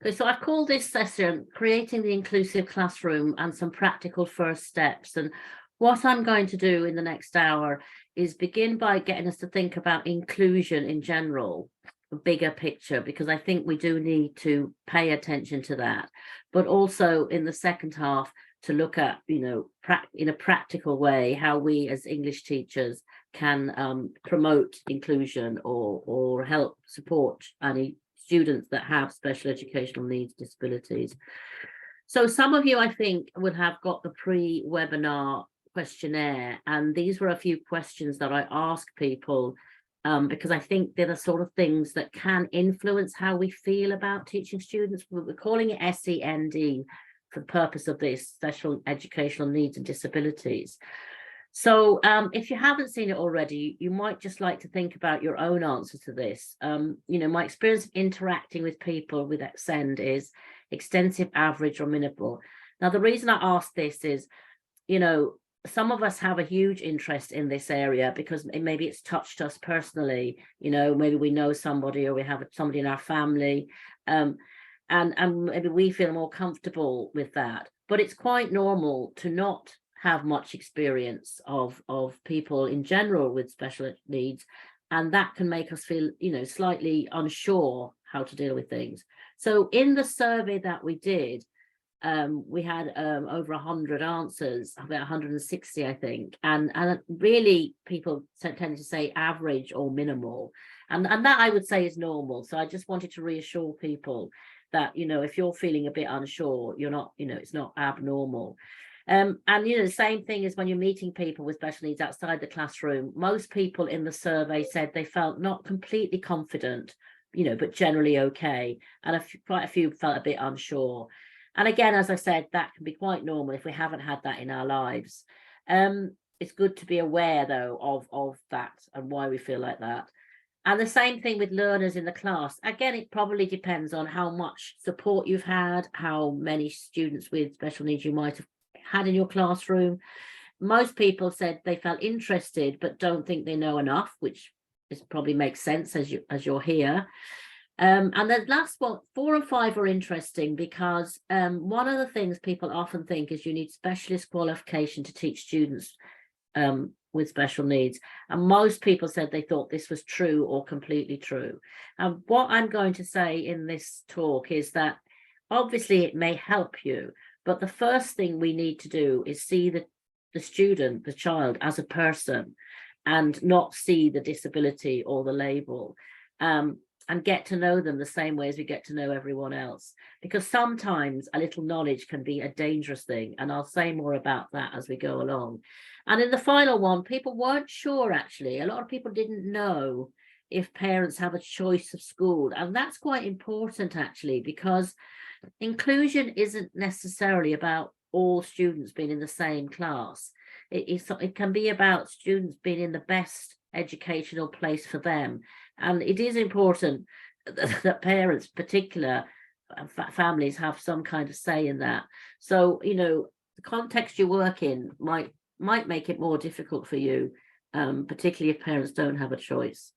Okay, so I've called this session Creating the Inclusive Classroom and Some Practical First Steps. And what I'm going to do in the next hour is begin by getting us to think about inclusion in general, a bigger picture, because I think we do need to pay attention to that. But also in the second half, to look at, in a practical way, how we as English teachers can promote inclusion or help support any students that have special educational needs, disabilities. So some of you, I think, would have got the pre-webinar questionnaire, and these were a few questions that I asked people because I think they're the sort of things that can influence how we feel about teaching students. We're calling it SEND for the purpose of this, special educational needs and disabilities. So if you haven't seen it already, you might just like to think about your own answer to this. My experience of interacting with people with SEND is extensive, average, or minimal. Now, the reason I ask this is, some of us have a huge interest in this area because maybe it's touched us personally. Maybe we know somebody or we have somebody in our family, and maybe we feel more comfortable with that. But it's quite normal to not have much experience of people in general with special needs, and that can make us feel slightly unsure how to deal with things. So in the survey that we did, we had over 100 answers, about 160 I think, and really people tend to say average or minimal, and that I would say is normal. So I just wanted to reassure people that if you're feeling a bit unsure, you're not, it's not abnormal. And the same thing is when you're meeting people with special needs outside the classroom. Most people in the survey said they felt not completely confident, but generally okay, and quite a few felt a bit unsure. And again, as I said, that can be quite normal if we haven't had that in our lives. It's good to be aware though of that and why we feel like that. And the same thing with learners in the class. Again, it probably depends on how much support you've had, how many students with special needs you might have had in your classroom. Most people said they felt interested but don't think they know enough, which probably makes sense as you're here. And the last one, 4 and 5, are interesting because one of the things people often think is you need specialist qualification to teach students with special needs, and most people said they thought this was true or completely true. And what I'm going to say in this talk is that obviously it may help you, but the first thing we need to do is see the student, the child, as a person and not see the disability or the label, and get to know them the same way as we get to know everyone else, because sometimes a little knowledge can be a dangerous thing, and I'll say more about that as we go along. And in the final one, people weren't sure, actually. A lot of people didn't know if parents have a choice of school, and that's quite important actually, because inclusion isn't necessarily about all students being in the same class. It can be about students being in the best educational place for them, and it is important that parents, particular families, have some kind of say in that. So the context you work in might make it more difficult for you, particularly if parents don't have a choice.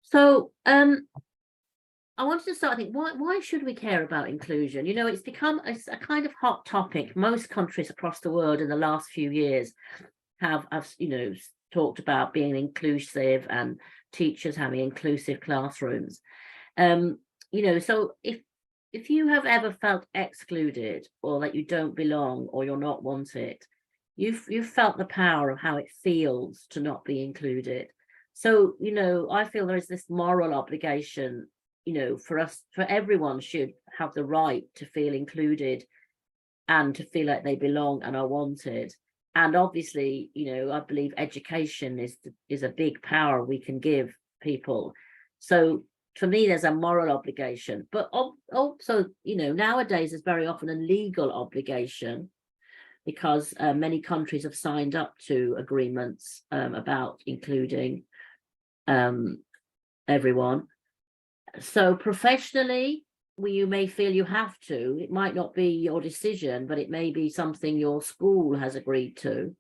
So I wanted to start, I think, why should we care about inclusion? It's become a kind of hot topic. Most countries across the world in the last few years have talked about being inclusive and teachers having inclusive classrooms. So if you have ever felt excluded, or that you don't belong, or you're not wanted, you've felt the power of how it feels to not be included. So I feel there is this moral obligation, for everyone should have the right to feel included and to feel like they belong and are wanted. And obviously, I believe education is a big power we can give people. So for me, there's a moral obligation, but also, nowadays there's very often a legal obligation, because many countries have signed up to agreements about including everyone. So professionally, you may feel you have to. It might not be your decision, but it may be something your school has agreed to.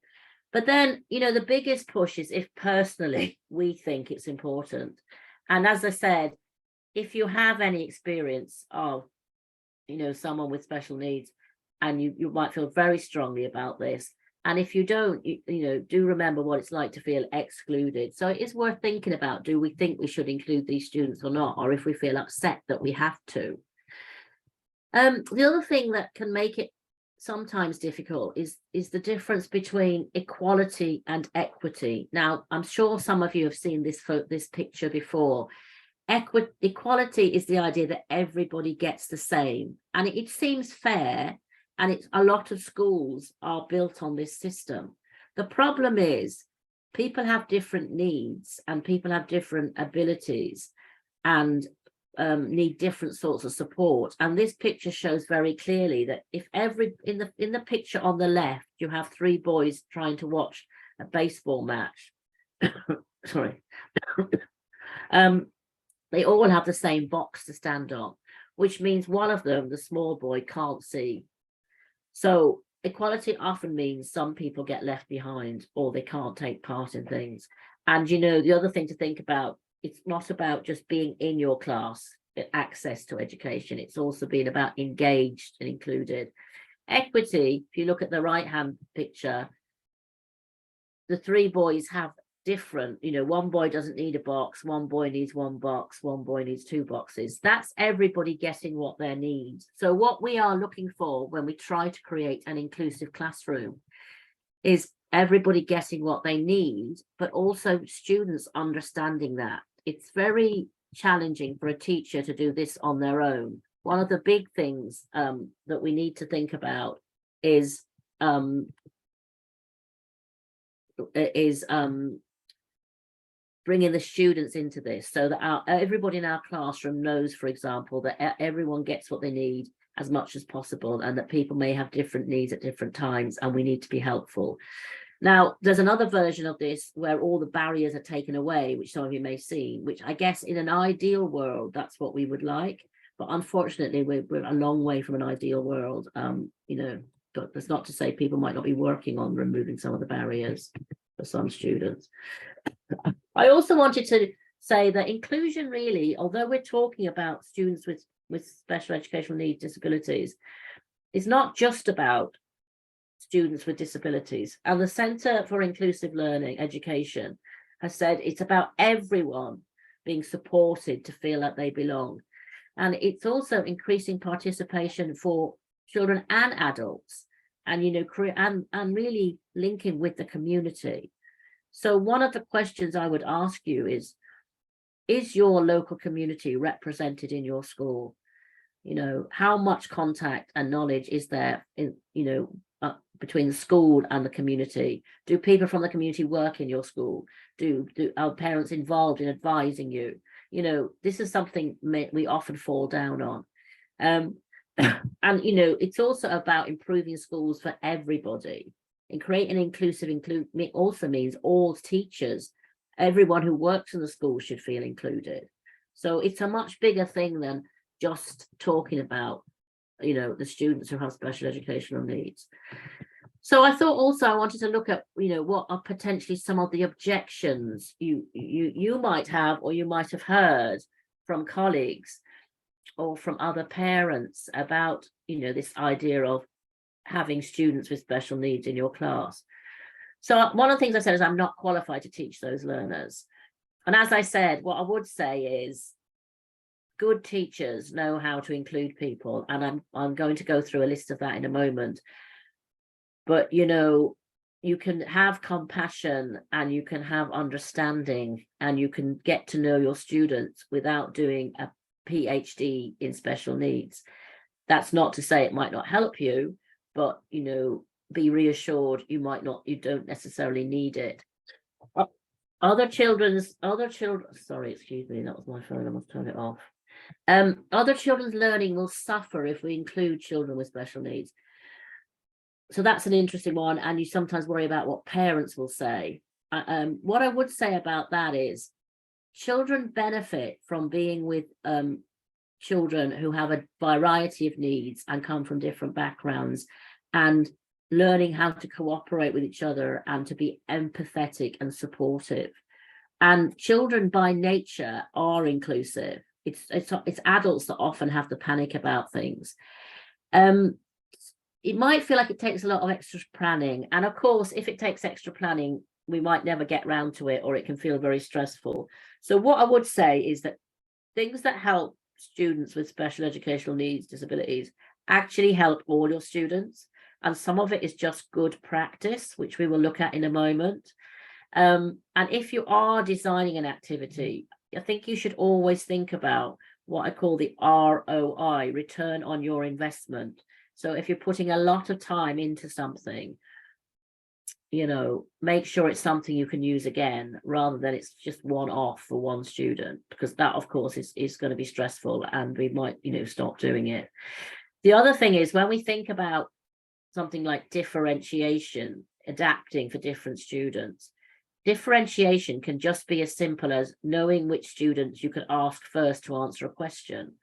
But then, the biggest push is if personally we think it's important. And as I said, if you have any experience of, someone with special needs, and you might feel very strongly about this. And if you don't, do remember what it's like to feel excluded. So it is worth thinking about, do we think we should include these students or not? Or if we feel upset that we have to. The other thing that can make it sometimes difficult is the difference between equality and equity. Now, I'm sure some of you have seen this picture before. Equality is the idea that everybody gets the same, and it seems fair, and a lot of schools are built on this system. The problem is people have different needs, and people have different abilities, and need different sorts of support. And this picture shows very clearly that if in the picture on the left, you have 3 boys trying to watch a baseball match. Sorry. They all have the same box to stand on, which means one of them, the small boy, can't see. So equality often means some people get left behind, or they can't take part in things. And, the other thing to think about, it's not about just being in your class, access to education. It's also being about engaged and included. Equity, if you look at the right-hand picture, the 3 boys have different, one boy doesn't need a box, one boy needs 1 box, one boy needs 2 boxes. That's everybody getting what they need. So what we are looking for when we try to create an inclusive classroom is everybody getting what they need, but also students understanding that. It's very challenging for a teacher to do this on their own. One of the big things that we need to think about is bringing the students into this, so that everybody in our classroom knows, for example, that everyone gets what they need as much as possible, and that people may have different needs at different times, and we need to be helpful. Now, there's another version of this where all the barriers are taken away, which some of you may see, which I guess in an ideal world, that's what we would like. But unfortunately, we're a long way from an ideal world. But that's not to say people might not be working on removing some of the barriers for some students. I also wanted to say that inclusion really, although we're talking about students with special educational needs, disabilities, is not just about students with disabilities. And the Centre for Inclusive Learning Education has said it's about everyone being supported to feel that they belong. And it's also increasing participation for children and adults, and and really linking with the community. So one of the questions I would ask you is your local community represented in your school? How much contact and knowledge is there in between the school and the community? Do people from the community work in your school? Do our parents involved in advising you? This is something we often fall down on. And it's also about improving schools for everybody. And creating inclusive also means all teachers, everyone who works in the school should feel included. So it's a much bigger thing than just talking about the students who have special educational needs. So I thought also I wanted to look at what are potentially some of the objections you might have, or you might have heard from colleagues or from other parents about this idea of having students with special needs in your class. So one of the things I said is I'm not qualified to teach those learners. And as I said, what I would say is good teachers know how to include people, and I'm going to go through a list of that in a moment. But you can have compassion, and you can have understanding, and you can get to know your students without doing a PhD in special needs. That's not to say it might not help you, but be reassured you don't necessarily need it. Other children's, sorry, excuse me, that was my phone, I must turn it off. Other children's learning will suffer if we include children with special needs. So that's an interesting one, and you sometimes worry about what parents will say. What I would say about that is children benefit from being with children who have a variety of needs and come from different backgrounds, and learning how to cooperate with each other and to be empathetic and supportive. And children by nature are inclusive. it's adults that often have the panic about things. It might feel like it takes a lot of extra planning, and of course, if it takes extra planning, we might never get round to it, or it can feel very stressful. So what I would say is that things that help students with special educational needs, disabilities, actually help all your students, and some of it is just good practice, which we will look at in a moment. And if you are designing an activity, I think you should always think about what I call the ROI, return on your investment. So if you're putting a lot of time into something, you know, make sure it's something you can use again, rather than it's just one off for one student, because that, of course, is going to be stressful, and we might, you know, stop doing it. The other thing is, when we think about something like differentiation, adapting for different students, differentiation can just be as simple as knowing which students you can ask first to answer a question,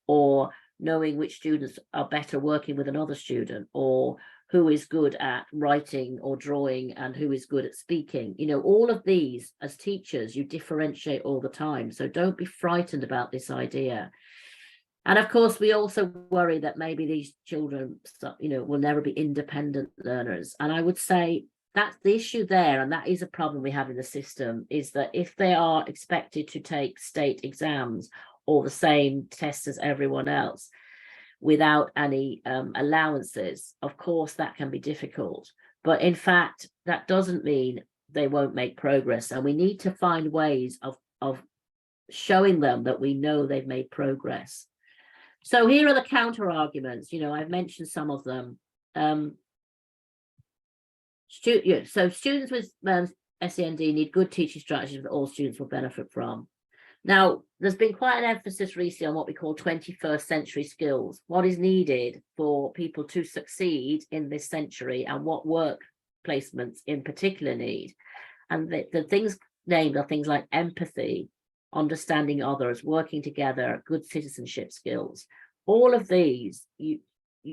or knowing which students are better working with another student, or who is good at writing or drawing and who is good at speaking. You know, all of these, as teachers, you differentiate all the time. So don't be frightened about this idea. And of course, we also worry that maybe these children, you know, will never be independent learners. And I would say that's the issue there, and that is a problem we have in the system, is that if they are expected to take state exams or the same tests as everyone else without any allowances, of course that can be difficult. But in fact, that doesn't mean they won't make progress, and we need to find ways of showing them that we know they've made progress. So here are the counter arguments. You know, I've mentioned some of them. So students with SEND need good teaching strategies that all students will benefit from. Now, there's been quite an emphasis recently on what we call 21st century skills, what is needed for people to succeed in this century, and what work placements in particular need. And the things named are things like empathy, understanding others, working together, good citizenship skills. All of these you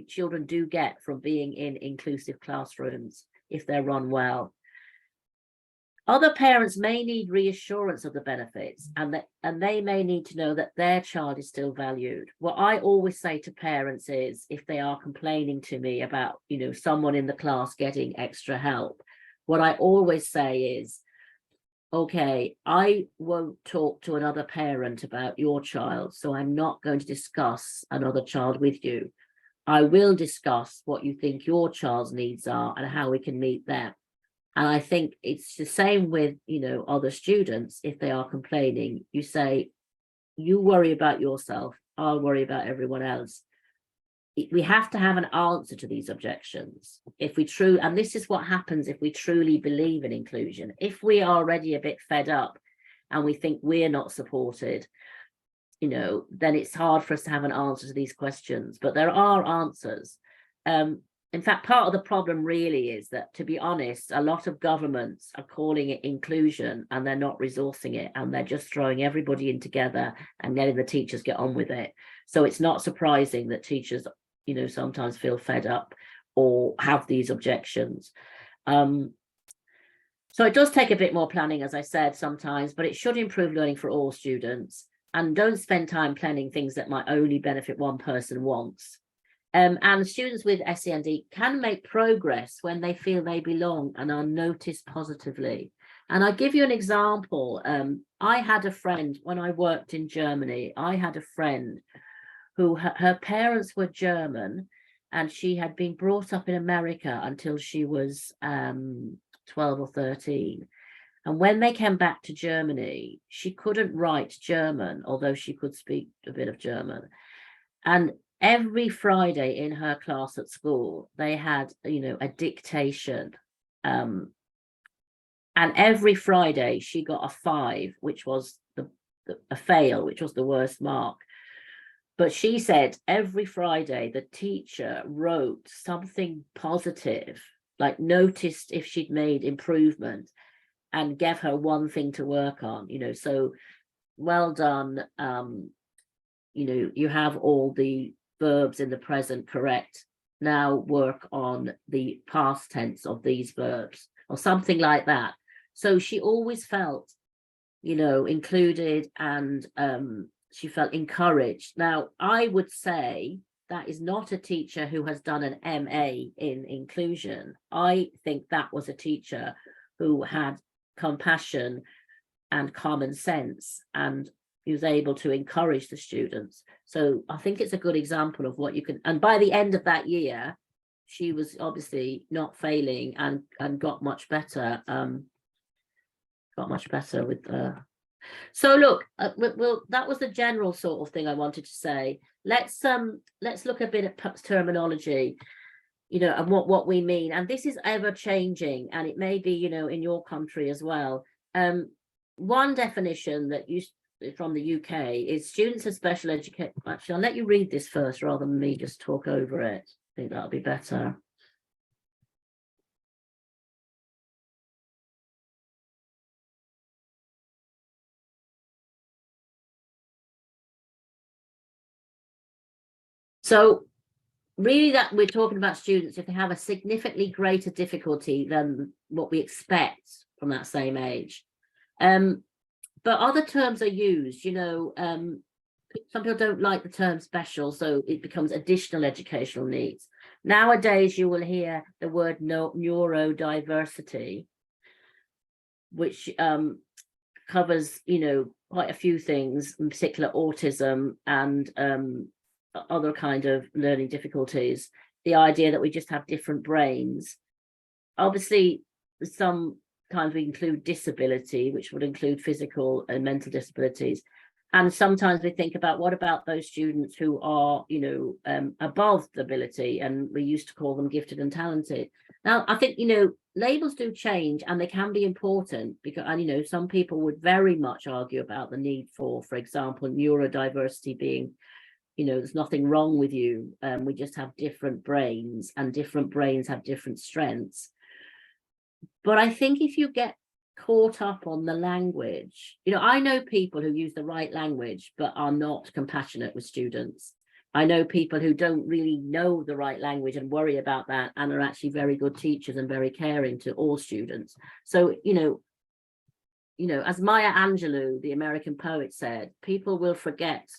children do get from being in inclusive classrooms if they're run well. Other parents may need reassurance of the benefits, and they may need to know that their child is still valued. What I always say to parents is, if they are complaining to me about, you know, someone in the class getting extra help, what I always say is, okay, I won't talk to another parent about your child, so I'm not going to discuss another child with you. I will discuss what you think your child's needs are and how we can meet them. And I think it's the same with, you know, other students. If they are complaining, you say, you worry about yourself, I'll worry about everyone else. We have to have an answer to these objections. And this is what happens if we truly believe in inclusion. If we are already a bit fed up and we think we're not supported, you know, then it's hard for us to have an answer to these questions. But there are answers. In fact, part of the problem really is that, to be honest, a lot of governments are calling it inclusion and they're not resourcing it, and they're just throwing everybody in together and letting the teachers get on with it. So it's not surprising that teachers, you know, sometimes feel fed up or have these objections. So it does take a bit more planning, as I said, sometimes, but it should improve learning for all students. And don't spend time planning things that might only benefit one person once. And students with SEND can make progress when they feel they belong and are noticed positively. And I'll give you an example. I had a friend when I worked in Germany. I had a friend who her parents were German, and she had been brought up in America until she was 12 or 13. And when they came back to Germany, she couldn't write German, although she could speak a bit of German. And every Friday in her class at school, they had, you know, a dictation. And every Friday she got a 5, which was a fail, which was the worst mark. But she said every Friday the teacher wrote something positive, like noticed if she'd made improvement, and gave her one thing to work on, you know. So well done, you know, you have all the verbs in the present correct. Now work on the past tense of these verbs, or something like that. So she always felt, you know, included and she felt encouraged. Now, I would say that is not a teacher who has done an MA in inclusion. I think that was a teacher who had compassion and common sense, and he was able to encourage the students. So I think it's a good example of what you can, and by the end of that year, she was obviously not failing and got much better, with so look, well, that was the general sort of thing I wanted to say. Let's look a bit at terminology, and what we mean. And this is ever changing, and it may be, in your country as well. One definition that from the UK is students of special education. Actually, I'll let you read this first rather than me just talk over it. I think that'll be better. So really, that we're talking about students if they have a significantly greater difficulty than what we expect from that same age. But other terms are used, some people don't like the term special, so it becomes additional educational needs. Nowadays, you will hear the word neurodiversity, which covers, quite a few things, in particular autism and other kind of learning difficulties. The idea that we just have different brains. Obviously, sometimes we include disability, which would include physical and mental disabilities. And sometimes we think about, what about those students who are, above the ability, and we used to call them gifted and talented. Now, I think, labels do change, and they can be important because, and, some people would very much argue about the need for example, neurodiversity being, there's nothing wrong with you. We just have different brains, and different brains have different strengths. But I think if you get caught up on the language, I know people who use the right language but are not compassionate with students. I know people who don't really know the right language and worry about that, and are actually very good teachers and very caring to all students. So, as Maya Angelou, the American poet, said, people will forget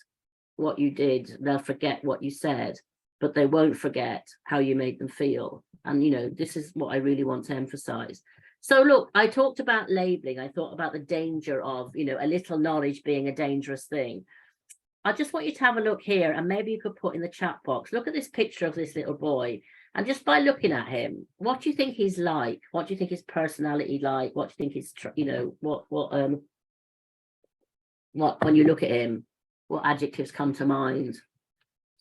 what you did, they'll forget what you said, but they won't forget how you made them feel. And, this is what I really want to emphasize. So look, I talked about labeling. I thought about the danger of, a little knowledge being a dangerous thing. I just want you to have a look here, and maybe you could put in the chat box, look at this picture of this little boy. And just by looking at him, what do you think he's like? What do you think his personality like? What do you think his, when you look at him, what adjectives come to mind?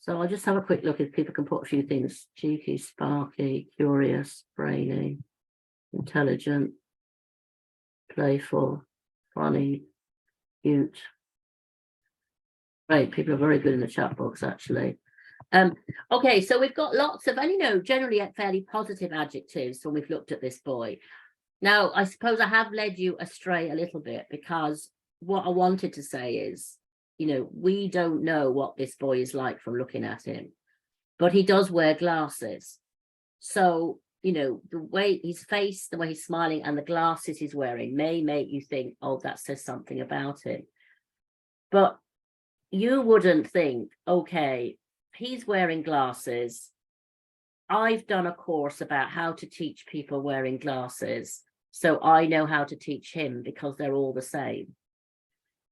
So I'll just have a quick look if people can put a few things. Cheeky, sparky, curious, brainy, intelligent, playful, funny, cute. Right, people are very good in the chat box, actually. Okay, so we've got lots of, and generally fairly positive adjectives when we've looked at this boy. Now, I suppose I have led you astray a little bit, because what I wanted to say is, we don't know what this boy is like from looking at him, but he does wear glasses. So, the way his face, the way he's smiling, and the glasses he's wearing may make you think, oh, that says something about him. But you wouldn't think, okay, he's wearing glasses. I've done a course about how to teach people wearing glasses, so I know how to teach him, because they're all the same.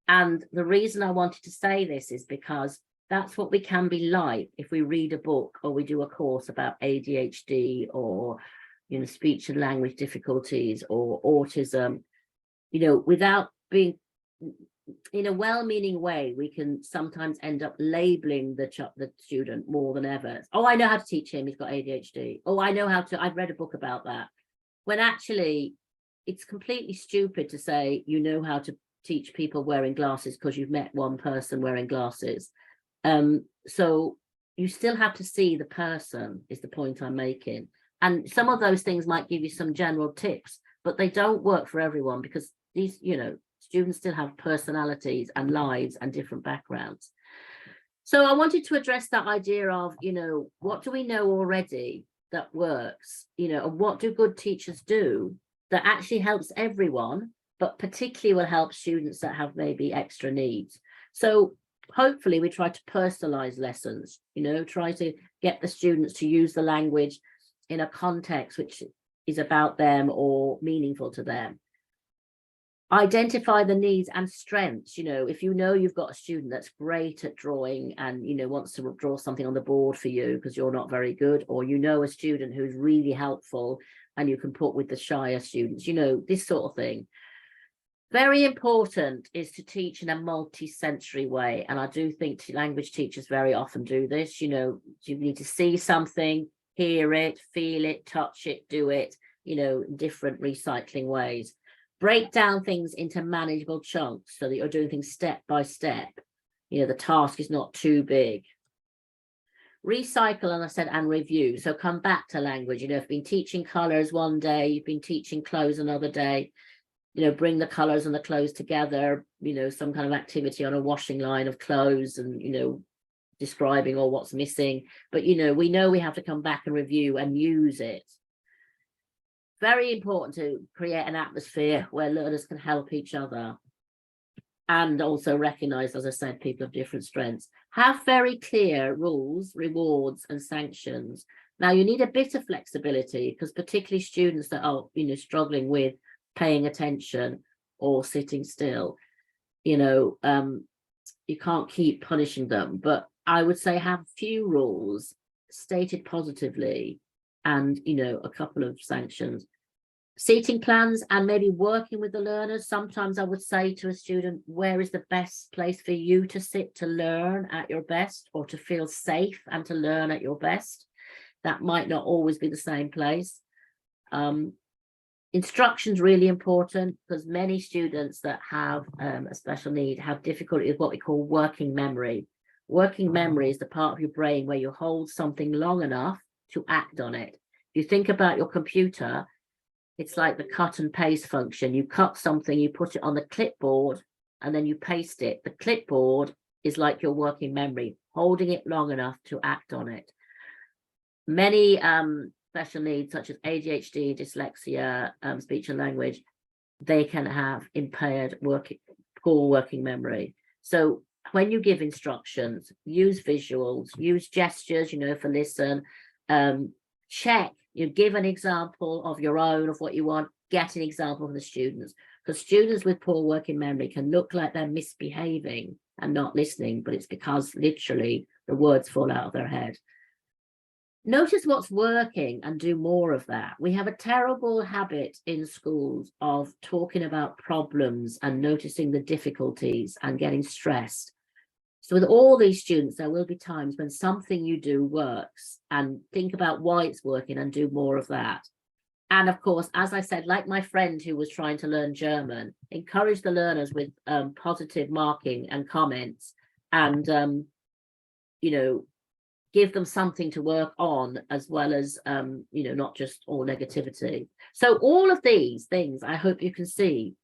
And the reason I wanted to say this is because that's what we can be like if we read a book or we do a course about ADHD or, speech and language difficulties or autism, without being, in a well-meaning way, we can sometimes end up labeling the student more than ever. Oh, I know how to teach him, he's got ADHD. Oh, I know how to, I've read a book about that. When actually it's completely stupid to say you know how to teach people wearing glasses because you've met one person wearing glasses. So you still have to see the person, is the point I'm making. And some of those things might give you some general tips, but they don't work for everyone, because these, students still have personalities and lives and different backgrounds. So I wanted to address that idea of, what do we know already that works, and what do good teachers do that actually helps everyone, but particularly will help students that have maybe extra needs. So hopefully we try to personalize lessons, try to get the students to use the language in a context which is about them or meaningful to them. Identify the needs and strengths. If you've got a student that's great at drawing and wants to draw something on the board for you because you're not very good, or a student who's really helpful and you can put with the shyer students, this sort of thing. Very important is to teach in a multi-sensory way, and I do think language teachers very often do this. You need to see something, hear it, feel it, touch it, do it, in different recycling ways. Break down things into manageable chunks so that you're doing things step by step. The task is not too big. Recycle, and I said, and review. So come back to language. If you've been teaching colors one day, you've been teaching clothes another day, bring the colors and the clothes together, some kind of activity on a washing line of clothes and, describing or what's missing. But, we know we have to come back and review and use it. Very important to create an atmosphere where learners can help each other and also recognize, as I said, people of different strengths. Have very clear rules, rewards, and sanctions. Now, you need a bit of flexibility because particularly students that are, struggling with paying attention or sitting still, you can't keep punishing them. But I would say have few rules stated positively and, a couple of sanctions. Seating plans and maybe working with the learners. Sometimes I would say to a student, where is the best place for you to sit to learn at your best or to feel safe and to learn at your best? That might not always be the same place. Instruction's really important because many students that have a special need have difficulty with what we call working memory. Working memory is the part of your brain where you hold something long enough to act on it. If you think about your computer, it's like the cut and paste function. You cut something, you put it on the clipboard, and then you paste it. The clipboard is like your working memory, holding it long enough to act on it. Many special needs, such as ADHD, dyslexia, speech and language, they can have impaired poor working memory. So when you give instructions, use visuals, use gestures, for listen, check. You give an example of your own of what you want, get an example from the students, because students with poor working memory can look like they're misbehaving and not listening, but it's because literally the words fall out of their head. Notice what's working and do more of that. We have a terrible habit in schools of talking about problems and noticing the difficulties and getting stressed. So with all these students, there will be times when something you do works, and think about why it's working and do more of that. And of course, as I said, like my friend who was trying to learn German, encourage the learners with positive marking and comments and, give them something to work on as well as, not just all negativity. So all of these things, I hope you can see,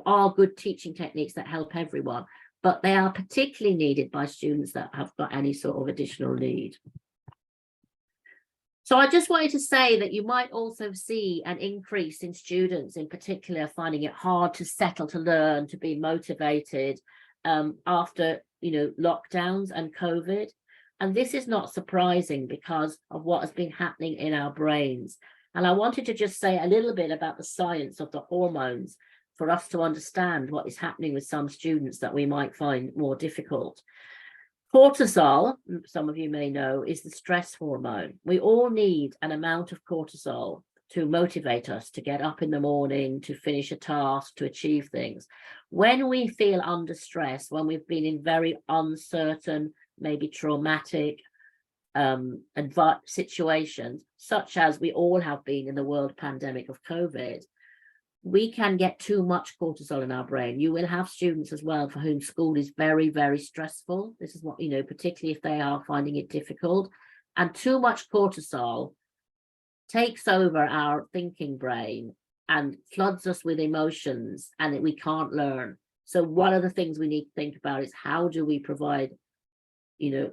are good teaching techniques that help everyone. But they are particularly needed by students that have got any sort of additional need. So I just wanted to say that you might also see an increase in students in particular finding it hard to settle to learn, to be motivated after, lockdowns and COVID. And this is not surprising because of what has been happening in our brains. And I wanted to just say a little bit about the science of the hormones for us to understand what is happening with some students that we might find more difficult. Cortisol, some of you may know, is the stress hormone. We all need an amount of cortisol to motivate us to get up in the morning, to finish a task, to achieve things. When we feel under stress, when we've been in very uncertain, maybe traumatic situations, such as we all have been in the world pandemic of COVID, we can get too much cortisol in our brain. You will have students as well for whom school is very, very stressful. This is what, particularly if they are finding it difficult. And too much cortisol takes over our thinking brain and floods us with emotions, and we can't learn. So one of the things we need to think about is how do we provide,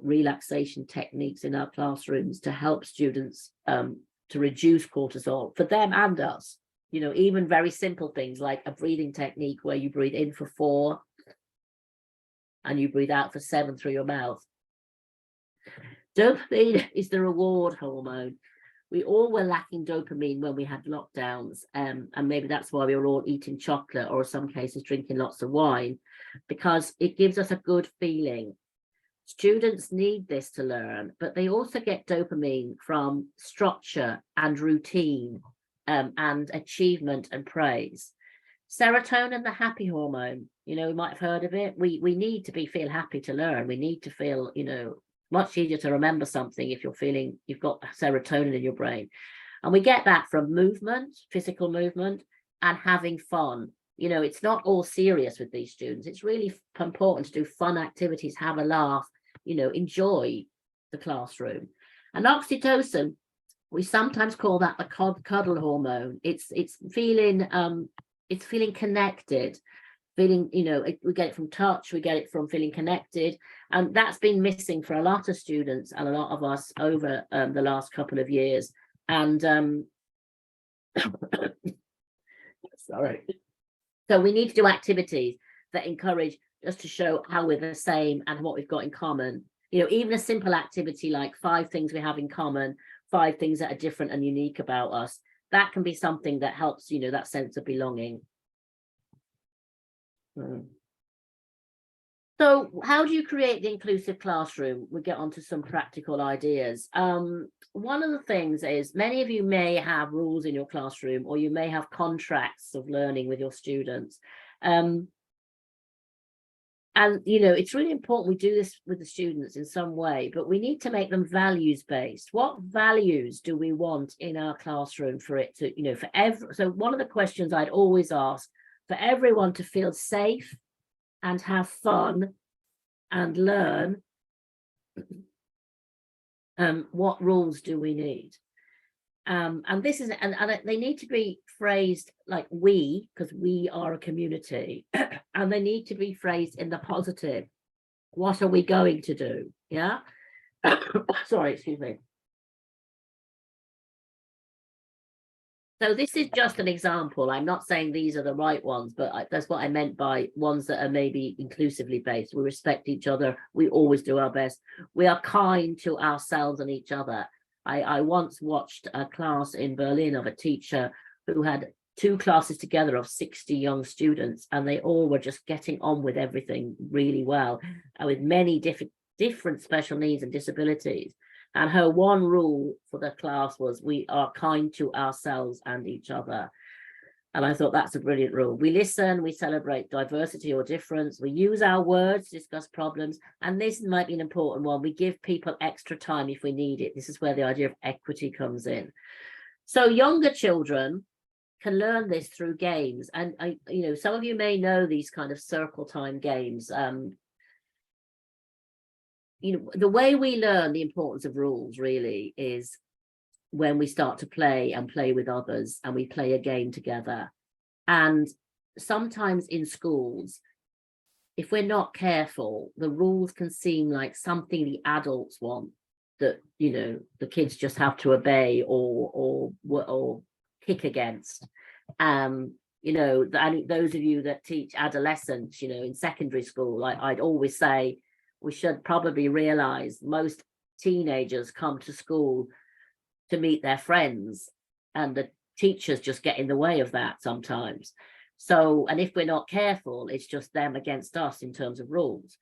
relaxation techniques in our classrooms to help students to reduce cortisol for them and us. Even very simple things like a breathing technique where you breathe in for 4, and you breathe out for 7 through your mouth. Dopamine is the reward hormone. We all were lacking dopamine when we had lockdowns, and maybe that's why we were all eating chocolate, or in some cases drinking lots of wine, because it gives us a good feeling. Students need this to learn, but they also get dopamine from structure and routine, and achievement and praise. Serotonin, the happy hormone, you know, you might have heard of it. We need to feel happy to learn. We need to feel, you know, much easier to remember something if you're feeling you've got serotonin in your brain. And we get that from movement, physical movement, and having fun. You know, it's not all serious with these students. It's really important to do fun activities, have a laugh, you know, enjoy the classroom. And oxytocin, we sometimes call that the cuddle hormone. It's feeling connected, feeling, you know, we get it from touch, we get it from feeling connected, and that's been missing for a lot of students and a lot of us over the last couple of years. And sorry. So we need to do activities that encourage us to show how we're the same and what we've got in common. You know, even a simple activity like 5 things we have in common, 5 things that are different and unique about us, that can be something that helps, you know, that sense of belonging. So how do you create the inclusive classroom? We get onto some practical ideas. One of the things is many of you may have rules in your classroom, or you may have contracts of learning with your students. And, you know, it's really important we do this with the students in some way, but we need to make them values-based. What values do we want in our classroom for it to, you know, so one of the questions I'd always ask, for everyone to feel safe and have fun and learn, what rules do we need? And this is, and they need to be phrased like we, because we are a community, and they need to be phrased in the positive. What are we going to do? Yeah. Sorry, excuse me. So this is just an example. I'm not saying these are the right ones, but that's what I meant by ones that are maybe inclusively based. We respect each other. We always do our best. We are kind to ourselves and each other. I once watched a class in Berlin of a teacher who had 2 classes together of 60 young students, and they all were just getting on with everything really well, and with many different special needs and disabilities. And her one rule for the class was, we are kind to ourselves and each other. And I thought that's a brilliant rule. We listen, we celebrate diversity or difference, we use our words to discuss problems. And this might be an important one. We give people extra time if we need it. This is where the idea of equity comes in. So younger children can learn this through games. And you know, some of you may know these kind of circle time games. You know, the way we learn the importance of rules really is when we start to play and play with others, and we play a game together. And sometimes in schools, if we're not careful, the rules can seem like something the adults want, that, you know, the kids just have to obey or kick against. You know, those of you that teach adolescents, you know, in secondary school, I'd always say we should probably realize most teenagers come to school to meet their friends, and the teachers just get in the way of that sometimes. So, and if we're not careful, it's just them against us in terms of rules.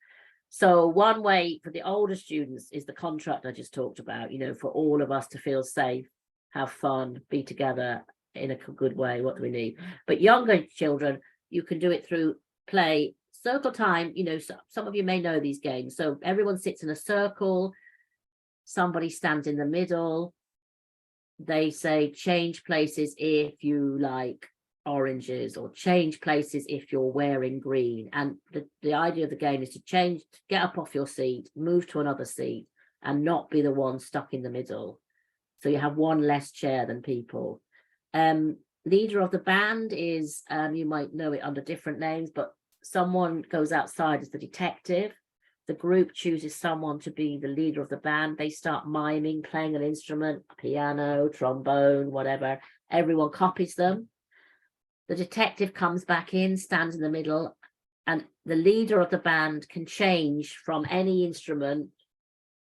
So one way for the older students is the contract I just talked about, you know, for all of us to feel safe, have fun, be together in a good way. What do we need? But younger children, you can do it through play. Circle time, you know, some of you may know these games. So everyone sits in a circle, somebody stands in the middle. They say change places if you like oranges, or change places if you're wearing green. And the idea of the game is to get up off your seat, move to another seat, and not be the one stuck in the middle. So you have one less chair than people. Leader of the band is, you might know it under different names, but someone goes outside as the detective. The group chooses someone to be the leader of the band. They start miming, playing an instrument, piano, trombone, whatever. Everyone copies them. The detective comes back in, stands in the middle, and the leader of the band can change from any instrument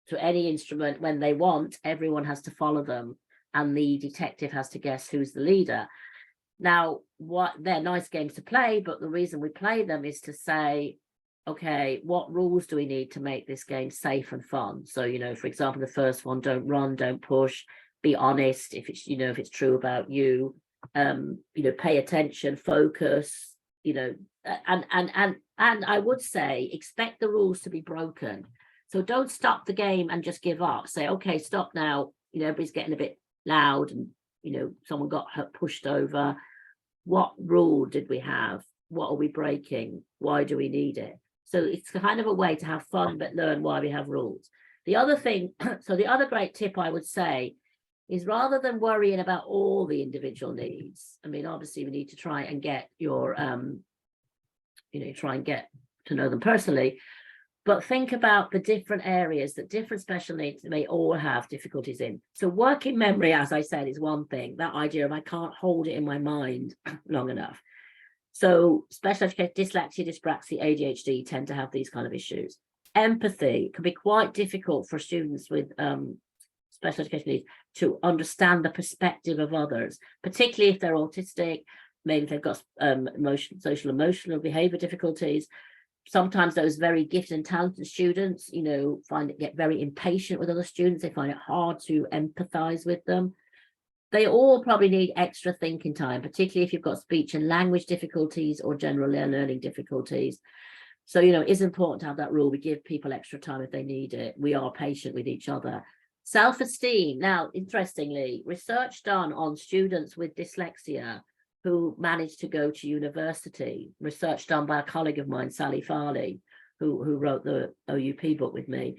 to any instrument when they want. Everyone has to follow them, and the detective has to guess who's the leader. Now, they're nice games to play, but the reason we play them is to say, okay, what rules do we need to make this game safe and fun? So, you know, for example, the first one, don't run, don't push, be honest if it's, you know, if it's true about you, you know, pay attention, focus, you know, and I would say expect the rules to be broken. So don't stop the game and just give up. Say, okay, stop now. You know, everybody's getting a bit loud, and, you know, someone got pushed over. What rule did we have? What are we breaking? Why do we need it? So it's kind of a way to have fun, but learn why we have rules. The other thing, so the other great tip I would say is, rather than worrying about all the individual needs, I mean, obviously we need to try and get your, you know, try and get to know them personally, but think about the different areas that different special needs may all have difficulties in. So working memory, as I said, is one thing, that idea of I can't hold it in my mind long enough. So special education, dyslexia, dyspraxia, ADHD tend to have these kind of issues. Empathy can be quite difficult for students with special education needs to understand the perspective of others, particularly if they're autistic, maybe they've got social emotional behavior difficulties. Sometimes those very gifted and talented students, you know, get very impatient with other students. They find it hard to empathize with them. They all probably need extra thinking time, particularly if you've got speech and language difficulties or general learning difficulties. So, you know, it is important to have that rule. We give people extra time if they need it. We are patient with each other. Self-esteem. Now, interestingly, research done on students with dyslexia who managed to go to university, research done by a colleague of mine, Sally Farley, who wrote the OUP book with me.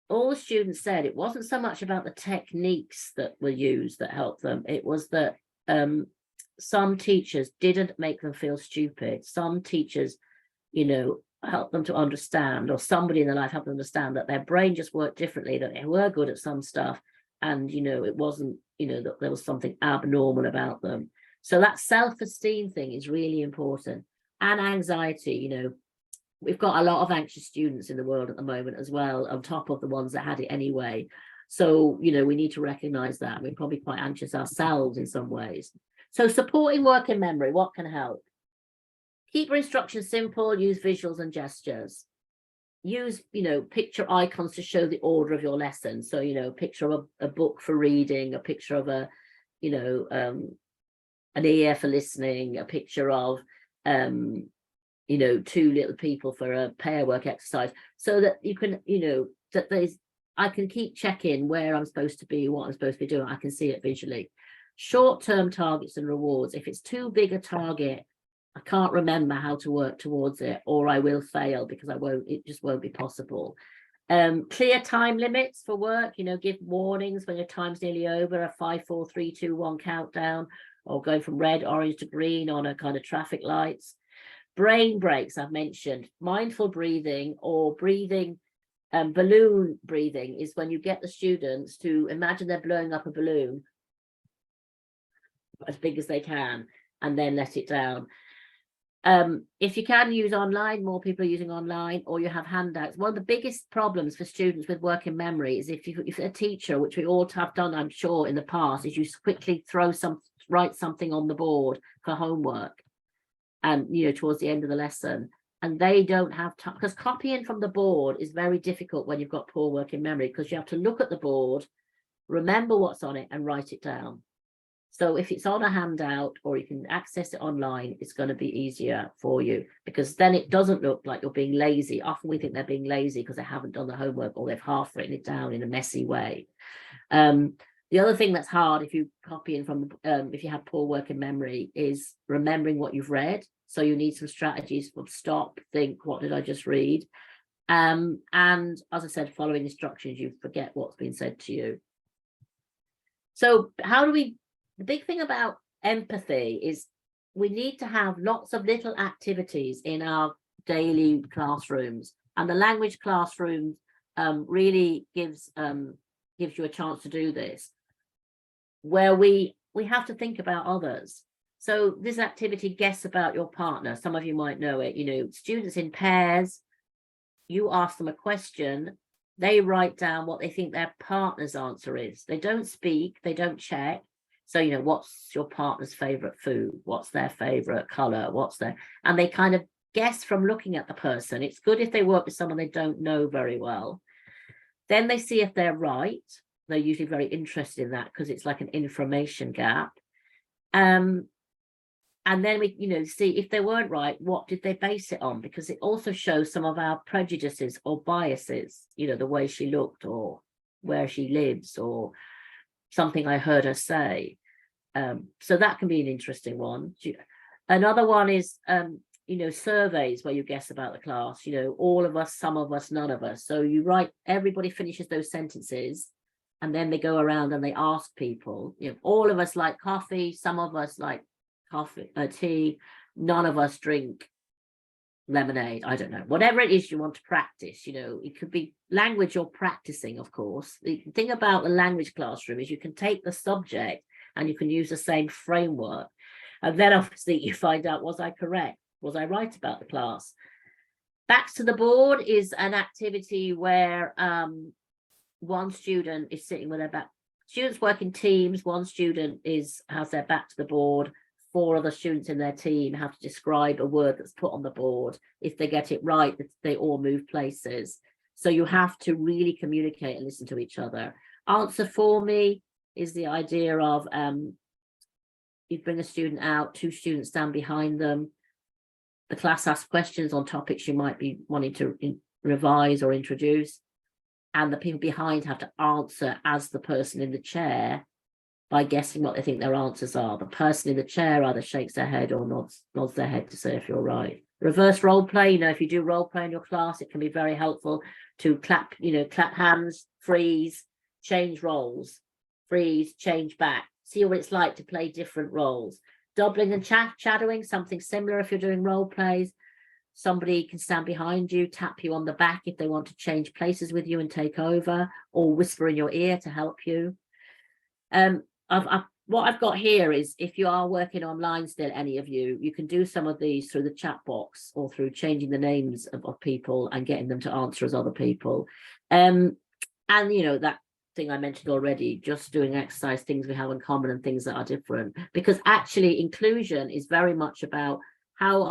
All the students said it wasn't so much about the techniques that were used that helped them. It was that some teachers didn't make them feel stupid. Some teachers, you know, helped them to understand, or somebody in their life helped them understand that their brain just worked differently, that they were good at some stuff. And, you know, it wasn't, you know, that there was something abnormal about them. So that self-esteem thing is really important. And anxiety, you know, we've got a lot of anxious students in the world at the moment as well, on top of the ones that had it anyway. So, you know, we need to recognize that. We're probably quite anxious ourselves in some ways. So supporting working memory, what can help? Keep your instructions simple, use visuals and gestures. Use, you know, picture icons to show the order of your lesson. So, you know, a picture of a book for reading, a picture of a, you know, an ear for listening, a picture of, you know, two little people for a pair work exercise, so that you can, you know, that I can keep checking where I'm supposed to be, what I'm supposed to be doing. I can see it visually. Short-term targets and rewards. If it's too big a target, I can't remember how to work towards it, or I will fail because it just won't be possible. Clear time limits for work, you know, give warnings when your time's nearly over, a 5, 4, 3, 2, 1 countdown, or going from red, orange to green on a kind of traffic lights. Brain breaks, I've mentioned. Mindful breathing, or breathing, balloon breathing, is when you get the students to imagine they're blowing up a balloon as big as they can and then let it down. If you can use online, more people are using online, or you have handouts. One of the biggest problems for students with working memory is if a teacher, which we all have done, I'm sure, in the past, is you quickly write something on the board for homework, and, you know, towards the end of the lesson, and they don't have time, because copying from the board is very difficult when you've got poor working memory, because you have to look at the board, remember what's on it, and write it down. So if it's on a handout or you can access it online, it's going to be easier for you, because then it doesn't look like you're being lazy. Often we think they're being lazy because they haven't done the homework, or they've half written it down in a messy way. The other thing that's hard if you copy in from, if you have poor working memory, is remembering what you've read. So you need some strategies for stop, think, what did I just read? And as I said, following instructions, you forget what's been said to you. So the big thing about empathy is we need to have lots of little activities in our daily classrooms, and the language classroom really gives you a chance to do this, where we have to think about others. So this activity, guess about your partner. Some of you might know it. Students in pairs, you ask them a question, they write down what they think their partner's answer is. They don't speak, they don't check. So, what's your partner's favorite food? What's their favorite color? And they kind of guess from looking at the person. It's good if they work with someone they don't know very well. Then they see if they're right. They're usually very interested in that because it's like an information gap. And then we, see if they weren't right, what did they base it on? Because it also shows some of our prejudices or biases, the way she looked or where she lives or something I heard her say. So that can be an interesting one. Another one is, surveys where you guess about the class, all of us, some of us, none of us. So you write, everybody finishes those sentences and then they go around and they ask people, all of us like coffee, some of us like tea, none of us drink lemonade. I don't know, whatever it is you want to practice. It could be language you're practicing. Of course, the thing about the language classroom is you can take the subject and you can use the same framework, and then obviously you find out, was I correct, was I right about the class? Backs to the board is an activity where one student is sitting with their back. Students work in teams. One student has their back to the board. 4 other students in their team have to describe a word that's put on the board. If they get it right, they all move places. So you have to really communicate and listen to each other. Answer for me is the idea of you bring a student out, 2 students stand behind them. The class asks questions on topics you might be wanting to revise or introduce. And the people behind have to answer as the person in the chair by guessing what they think their answers are. The person in the chair either shakes their head or nods their head to say if you're right. Reverse role play, if you do role play in your class, it can be very helpful to clap hands, freeze, change roles, freeze, change back, see what it's like to play different roles. Doubling and shadowing, something similar if you're doing role plays. Somebody can stand behind you, tap you on the back if they want to change places with you and take over, or whisper in your ear to help you. What I've got here is, if you are working online still, any of you, you can do some of these through the chat box or through changing the names of people and getting them to answer as other people. And that thing I mentioned already, just doing exercise, things we have in common and things that are different, because actually inclusion is very much about how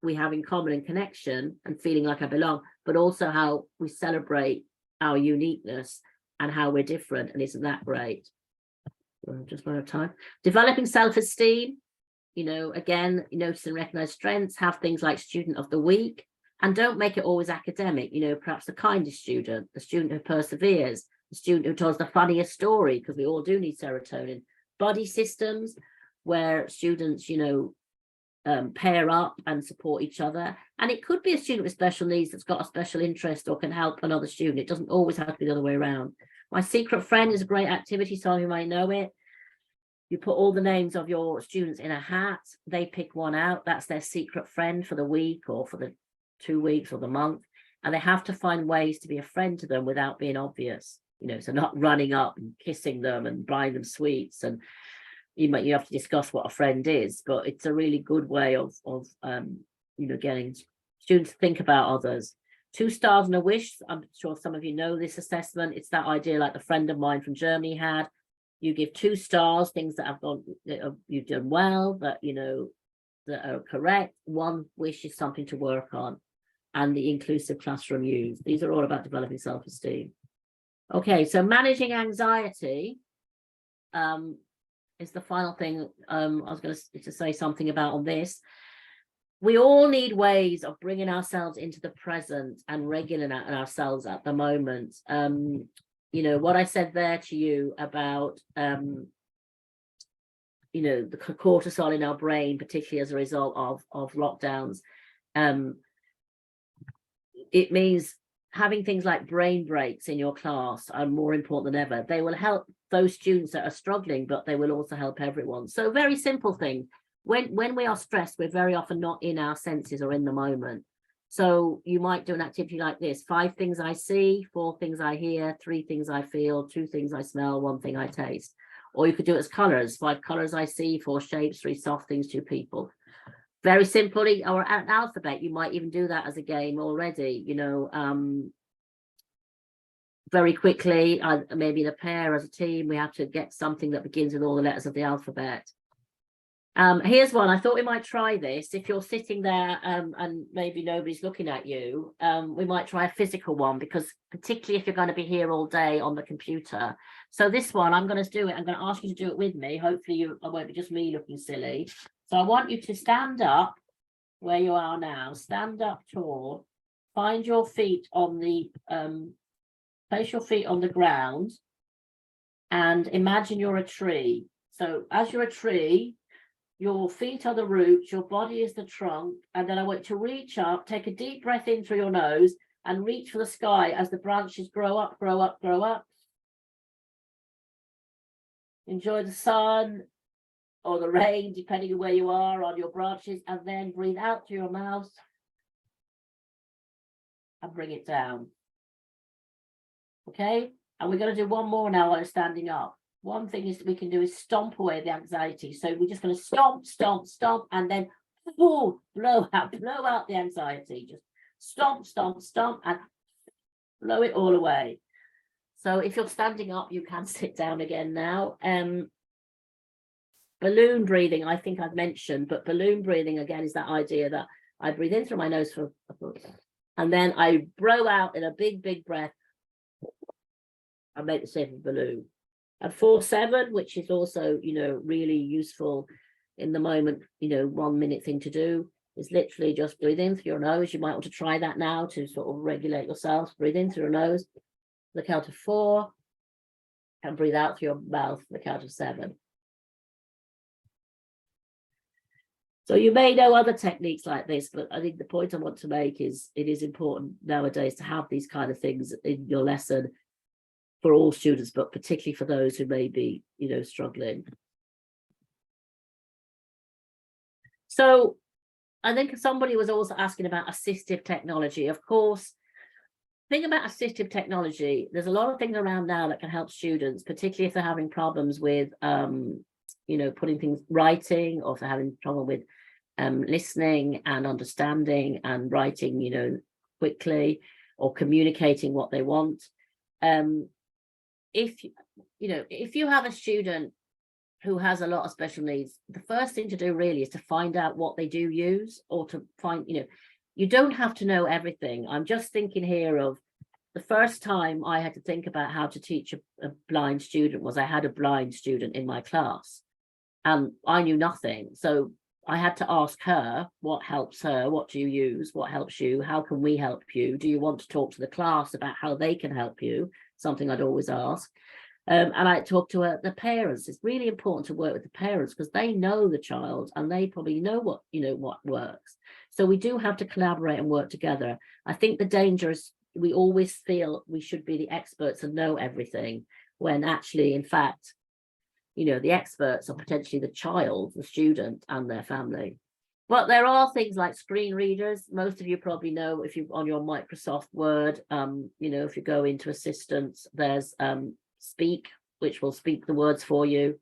we have in common and connection and feeling like I belong, but also how we celebrate our uniqueness and how we're different. And isn't that great? Just run out of time. Developing self-esteem, again, notice and recognize strengths, have things like student of the week, and don't make it always academic. Perhaps the kindest student, the student who perseveres, the student who tells the funniest story, because we all do need serotonin. Buddy systems where students, pair up and support each other. And it could be a student with special needs that's got a special interest or can help another student. It doesn't always have to be the other way around. My secret friend is a great activity. Some of you might know it. You put all the names of your students in a hat. They pick one out. That's their secret friend for the week or for the 2 weeks or the month. And they have to find ways to be a friend to them without being obvious. So not running up and kissing them and buying them sweets. And you have to discuss what a friend is, but it's a really good way of getting students to think about others. 2 stars and a wish. I'm sure some of you know this assessment. It's that idea like the friend of mine from Germany had. You give 2 stars, things that you've done well, that that are correct. 1 wish is something to work on. And the inclusive classroom use. These are all about developing self-esteem. Okay, so managing anxiety is the final thing I was going to say something about on this. We all need ways of bringing ourselves into the present and regulating ourselves at the moment. What I said there to you about, the cortisol in our brain, particularly as a result of lockdowns. It means having things like brain breaks in your class are more important than ever. They will help those students that are struggling, but they will also help everyone. So very simple thing. When we are stressed, we're very often not in our senses or in the moment. So you might do an activity like this: 5 things I see, 4 things I hear, 3 things I feel, 2 things I smell, 1 thing I taste. Or you could do it as colors, 5 colors I see, 4 shapes, 3 soft things, 2 people. Very simply, or an alphabet, you might even do that as a game already, you know, very quickly, maybe in a pair as a team, we have to get something that begins with all the letters of the alphabet. Here's one. I thought we might try this. If you're sitting there and maybe nobody's looking at you, we might try a physical one, because particularly if you're going to be here all day on the computer. So this one, I'm going to do it. I'm going to ask you to do it with me. Hopefully it won't be just me looking silly. So I want you to stand up where you are now. Stand up tall. Find your feet on the, place your feet on the ground, and imagine you're a tree. So as you're a tree, your feet are the roots, your body is the trunk, and then I want you to reach up, take a deep breath in through your nose, and reach for the sky as the branches grow up, grow up, grow up. Enjoy the sun or the rain, depending on where you are, on your branches, and then breathe out through your mouth and bring it down. Okay, and we're going to do one more now while you're standing up. One thing is we can do is stomp away the anxiety. So we're just going to stomp, stomp, stomp, and then blow out the anxiety. Just stomp, stomp, stomp, and blow it all away. So if you're standing up, you can sit down again now. Balloon breathing, I think I've mentioned, but balloon breathing again is that idea that I breathe in through my nose and then I blow out in a big, big breath. I make the shape of a balloon. And 4-7, which is also, you know, really useful in the moment, you know, 1 minute thing to do is literally just breathe in through your nose. You might want to try that now to sort of regulate yourself. Breathe in through your nose, the count of 4, and breathe out through your mouth, the count of 7. So you may know other techniques like this, but I think the point I want to make is it is important nowadays to have these kind of things in your lesson for all students, but particularly for those who may be, you know, struggling. So I think somebody was also asking about assistive technology. Of course, think about assistive technology. There's a lot of things around now that can help students, particularly if they're having problems with, you know, putting things, writing, or if they're having trouble with listening and understanding and writing, you know, quickly, or communicating what they want. If you have a student who has a lot of special needs, the first thing to do really is to find out what they do use, or to find, you know, you don't have to know everything. I'm just thinking here of the first time I had to think about how to teach a blind student was I had a blind student in my class and I knew nothing. So I had to ask her, what helps her? What do you use? What helps you? How can we help you? Do you want to talk to the class about how they can help you? Something I'd always ask. And I talked to the parents. It's really important to work with the parents because they know the child and they probably know what, you know, what works. So we do have to collaborate and work together. I think the danger is we always feel we should be the experts and know everything, when actually, in fact, you know, the experts are potentially the child, the student, and their family. But there are things like screen readers. Most of you probably know, if you're on your Microsoft Word, you know, if you go into Assistants, there's Speak, which will speak the words for you.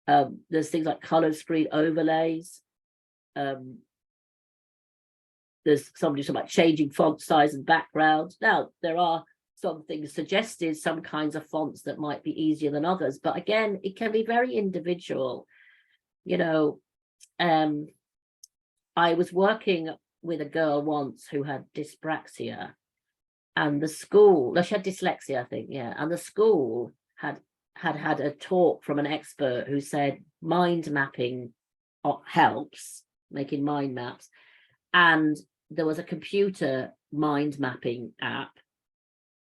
There's things like colored screen overlays. There's somebody talking about changing font size and background. Now, there are some things suggested, some kinds of fonts that might be easier than others. But again, it can be very individual. You know, I was working with a girl once who had dyspraxia, and the school, she had dyslexia, I think, yeah. And the school had a talk from an expert who said mind mapping helps, making mind maps. And there was a computer mind mapping app.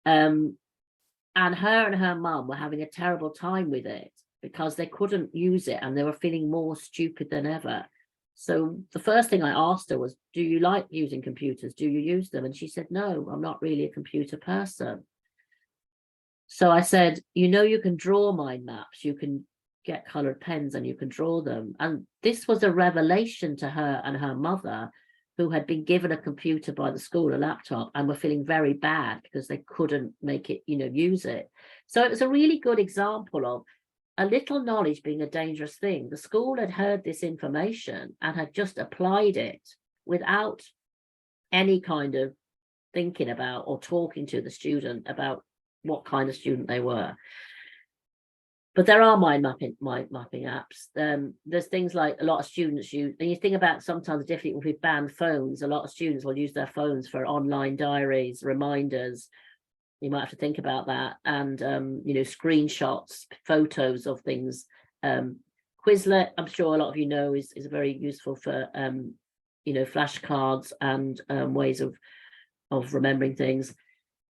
And her and her mum were having a terrible time with it because they couldn't use it and they were feeling more stupid than ever. So the first thing I asked her was, do you like using computers? Do you use them? And she said, no, I'm not really a computer person. So I said, you know, you can draw mind maps, you can get colored pens and you can draw them. And this was a revelation to her and her mother, who had been given a computer by the school, a laptop, and were feeling very bad because they couldn't make it, you know, use it. So it was a really good example of a little knowledge being a dangerous thing. The school had heard this information and had just applied it without any kind of thinking about or talking to the student about what kind of student they were. But there are mind mapping apps. There's things like a lot of students use, and you think about sometimes the difficulty with banned phones. A lot of students will use their phones for online diaries, reminders. You might have to think about that. And, you know, screenshots, photos of things. Quizlet, I'm sure a lot of you know, is very useful for, you know, flashcards and ways of remembering things.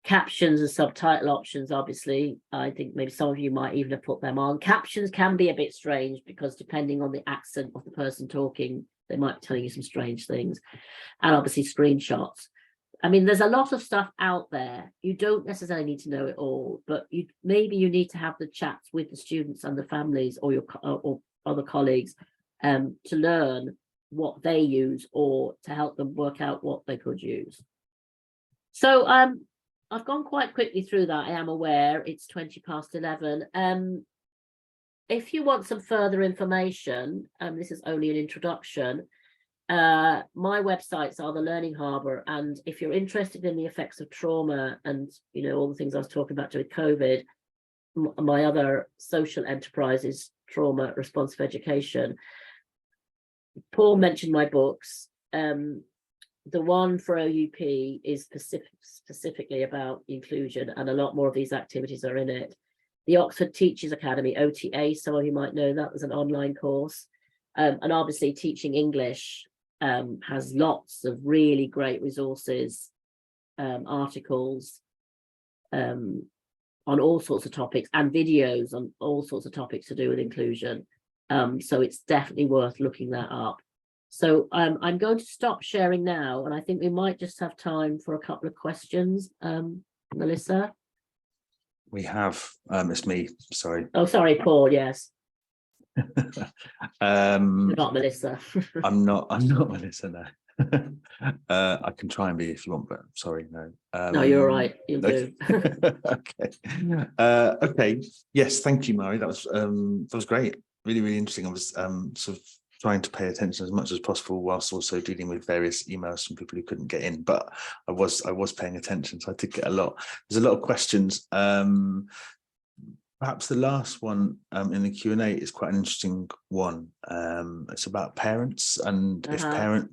Captions and subtitle options, obviously, I think maybe some of you might even have put them on. Captions can be a bit strange because depending on the accent of the person talking, they might be telling you some strange things. And obviously screenshots. I mean, there's a lot of stuff out there. You don't necessarily need to know it all, but maybe you need to have the chats with the students and the families or your or other colleagues to learn what they use or to help them work out what they could use. So I've gone quite quickly through that. I am aware it's 11:20. If you want some further information, this is only an introduction. My websites are the Learning Harbour, and if you're interested in the effects of trauma and, you know, all the things I was talking about with COVID, my other social enterprise is Trauma Responsive Education. Paul mentioned my books. The one for OUP is specifically about inclusion, and a lot more of these activities are in it. The Oxford Teachers Academy, OTA, some of you might know that was an online course. And obviously Teaching English has lots of really great resources, articles on all sorts of topics, and videos on all sorts of topics to do with inclusion. So it's definitely worth looking that up. So I'm going to stop sharing now, and I think we might just have time for a couple of questions. Melissa? We have, it's me, sorry. Oh, sorry, Paul, yes. You're You're not Melissa. I'm not Melissa, no. I can try and be if you want, but sorry, no. No, you're all right, you'll do. Okay. Okay, yes, thank you, Mari. That was great. Really, really interesting. I was sort of trying to pay attention as much as possible whilst also dealing with various emails from people who couldn't get in, but I was paying attention, so I did get a lot. There's a lot of questions. Perhaps the last one in the Q&A is quite an interesting one. It's about parents, and if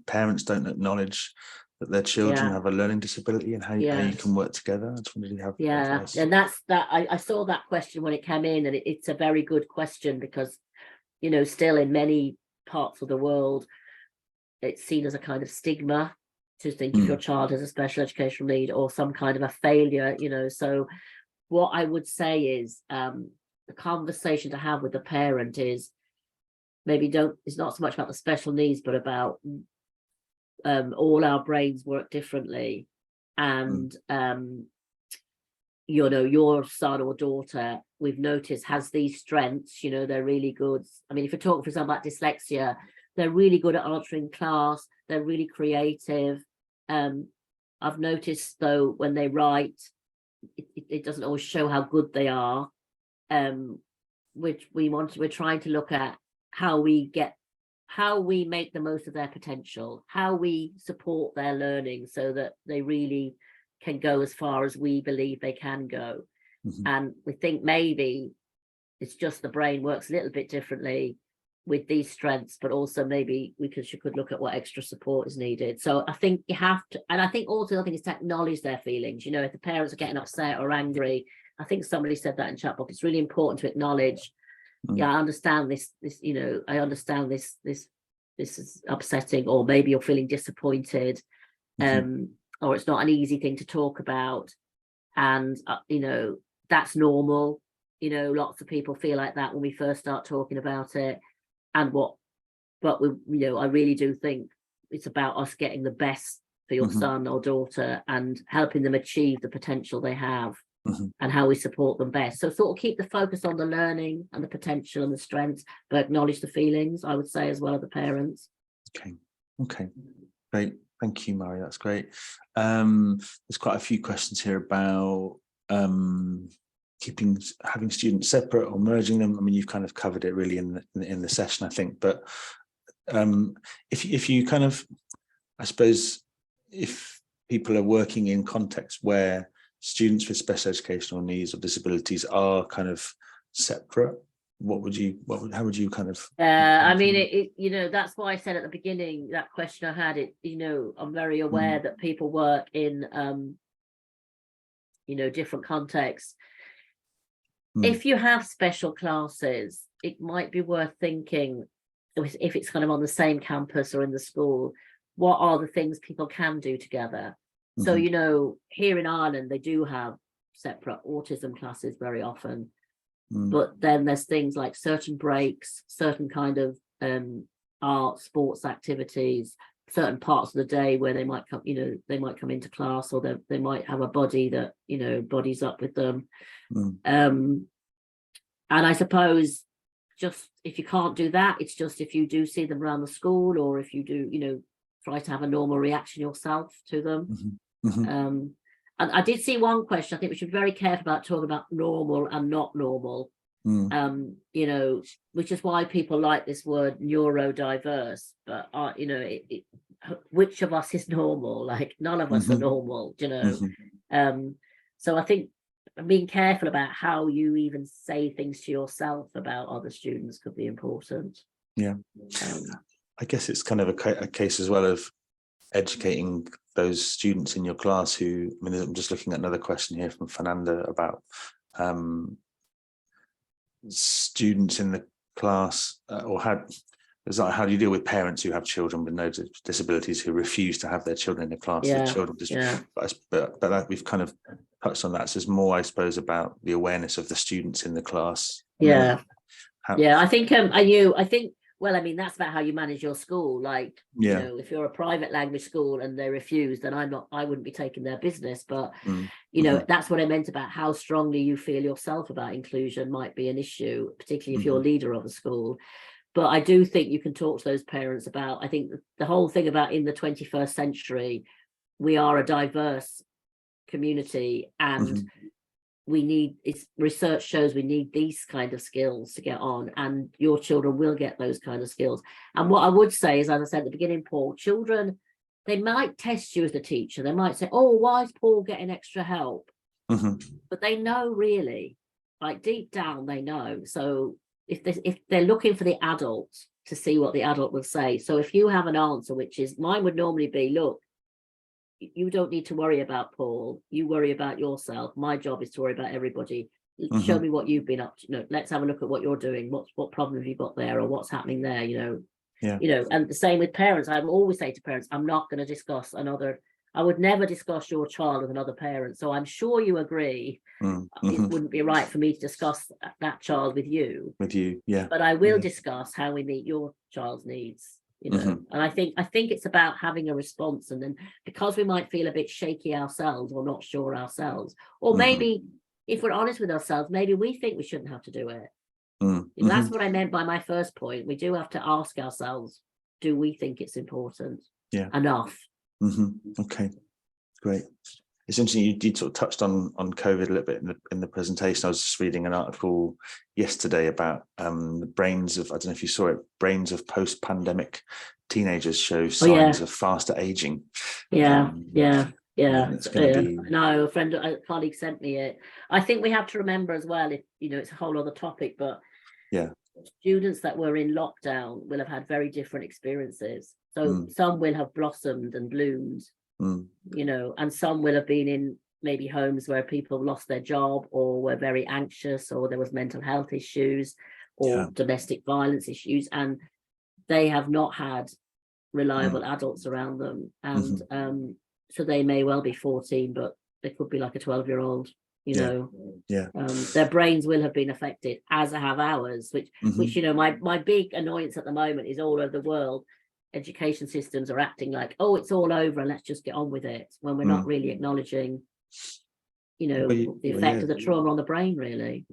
parents don't acknowledge that their children have a learning disability, and how you can work together. I just wondered if you have advice. And that's that. I saw that question when it came in, and it's a very good question because, you know, still in many parts of the world, it's seen as a kind of stigma to think if your child has a special educational need or some kind of a failure, you know. So what I would say is the conversation to have with the parent is maybe it's not so much about the special needs, but about all our brains work differently, and you know, your son or daughter, we've noticed, has these strengths. You know, they're really good. I mean, if you're talking, for example, about dyslexia, they're really good at answering class. They're really creative. I've noticed, though, when they write, it doesn't always show how good they are. Which we're trying to look at how we make the most of their potential, how we support their learning so that they really can go as far as we believe they can go. And we think maybe it's just the brain works a little bit differently with these strengths, but also maybe you could look at what extra support is needed. So I think you have to, and I think also the thing is to acknowledge their feelings. You know, if the parents are getting upset or angry, I think somebody said that in chat box, it's really important to acknowledge, yeah, I understand this, you know, I understand this is upsetting, or maybe you're feeling disappointed, or it's not an easy thing to talk about. And, you know, that's normal. You know, lots of people feel like that when we first start talking about it. But we, you know, I really do think it's about us getting the best for your son or daughter and helping them achieve the potential they have, and how we support them best. So sort of keep the focus on the learning and the potential and the strengths, but acknowledge the feelings, I would say, as well as the parents. Okay, great. Thank you, Mari. That's great. There's quite a few questions here about having students separate or merging them. I mean, you've kind of covered it really in the session, I think. But if you kind of, I suppose, if people are working in contexts where students with special educational needs or disabilities are kind of separate, how would you kind of? I mean, you know, that's why I said at the beginning, that question I had, you know, I'm very aware that people work in, you know, different contexts. If you have special classes, it might be worth thinking, if it's kind of on the same campus or in the school, what are the things people can do together? So, you know, here in Ireland, they do have separate autism classes very often. But then there's things like certain breaks, certain kind of art, sports activities, certain parts of the day where they might come, you know, they might come into class, or they might have a buddy that, you know, buddies up with them. And I suppose just if you can't do that, it's just if you do see them around the school, or if you do, you know, try to have a normal reaction yourself to them. And I did see one question. I think we should be very careful about talking about normal and not normal. You know, which is why people like this word neurodiverse. But you know, which of us is normal? Like, none of us are normal, you know. So I think being careful about how you even say things to yourself about other students could be important. I guess it's kind of a case as well of educating those students in your class who, I mean, I'm just looking at another question here from Fernanda about students in the class, or how do you deal with parents who have children with no disabilities who refuse to have their children in the class? But that, we've kind of touched on that. So it's more, I suppose, about the awareness of the students in the class. I think well, I mean, that's about how you manage your school. Like, you know, if you're a private language school and they refuse, then I wouldn't be taking their business. But, you know, that's what I meant about how strongly you feel yourself about inclusion might be an issue, particularly if you're leader of a school. But I do think you can talk to those parents about, I think the whole thing about in the 21st century, we are a diverse community, and research shows we need these kind of skills to get on, and your children will get those kind of skills. And what I would say is, as I said at the beginning, Paul, children, they might test you as a teacher. They might say, oh, why is Paul getting extra help? But they know, really, like deep down, they know. So if they're looking for the adult to see what the adult will say. So if you have an answer, which is, mine would normally be, look, you don't need to worry about Paul, you worry about yourself. My job is to worry about everybody. Show me what you've been up to. You know, let's have a look at what you're doing. What problem have you got there, or what's happening there? You know, you know. And the same with parents. I always say to parents, I'm not going to discuss I would never discuss your child with another parent. So I'm sure you agree it wouldn't be right for me to discuss that child with you. But I will discuss how we meet your child's needs. You know, and I think it's about having a response, and then because we might feel a bit shaky ourselves or not sure ourselves, or maybe if we're honest with ourselves, maybe we think we shouldn't have to do it. You know, that's what I meant by my first point. We do have to ask ourselves, do we think it's important enough? Okay, great. It's interesting, you sort of touched on COVID a little bit in the presentation. I was just reading an article yesterday about the brains of, I don't know if you saw it, brains of post-pandemic teenagers show signs of faster aging. It's going to be... No, a colleague sent me it. I think we have to remember as well, if you know, it's a whole other topic, but students that were in lockdown will have had very different experiences. So some will have blossomed and bloomed, you know, and some will have been in maybe homes where people lost their job, or were very anxious, or there was mental health issues, or domestic violence issues, and they have not had reliable adults around them. And so they may well be 14, but they could be like a 12-year-old, you know. Their brains will have been affected, as have ours, which you know, my big annoyance at the moment is all over the world, education systems are acting like, oh, it's all over and let's just get on with it, when we're not really acknowledging, you know, the effect of the trauma on the brain, really.